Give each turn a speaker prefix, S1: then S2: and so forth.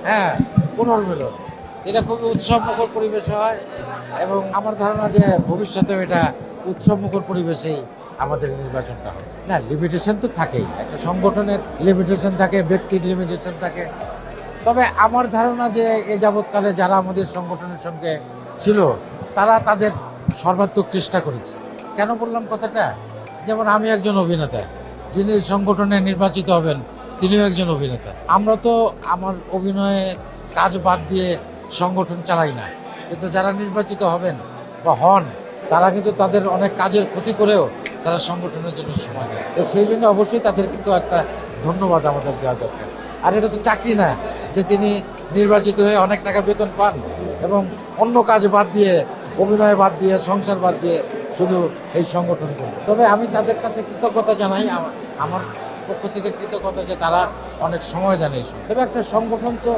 S1: হ্যাঁ, পুনর্মিলন। এটা খুবই উৎসবমুখর পরিবেশে হয় এবং আমার ধারণা যে ভবিষ্যতেও এটা উৎসবমুখর পরিবেশেই আমাদের নির্বাচনটা হবে। না, লিমিটেশন তো থাকেই। একটা সংগঠনের লিমিটেশন থাকে, ব্যক্তির লিমিটেশন থাকে। তবে আমার ধারণা যে এ যাবৎকালে যারা আমাদের সংগঠনের সঙ্গে ছিল তারা তাদের সর্বাত্মক চেষ্টা করেছে। কেন বললাম কথাটা? যেমন আমি একজন অভিনেতা, যিনি সংগঠনে নির্বাচিত হবেন তিনিও একজন অভিনেতা। আমরা তো আমার অভিনয়ের কাজ বাদ দিয়ে সংগঠন চালাই না, কিন্তু যারা নির্বাচিত হবেন বা হন তারা কিন্তু তাদের অনেক কাজের ক্ষতি করেও তারা সংগঠনের জন্য সময় দেয়। তো সেই জন্য অবশ্যই তাদের কিন্তু একটা ধন্যবাদ আমাদের দেওয়া দরকার। আর এটা তো চাকরি না যে তিনি নির্বাচিত হয়ে অনেক টাকা বেতন পান এবং অন্য কাজ বাদ দিয়ে, অভিনয় বাদ দিয়ে, সংসার বাদ দিয়ে শুধু এই সংগঠন করবে। তবে আমি তাদের কাছে কৃতজ্ঞতা জানাই, আমার পক্ষ থেকে কৃতজ্ঞতা যে তারা অনেক সময় দেন এই সময়। তবে একটা সংগঠন তো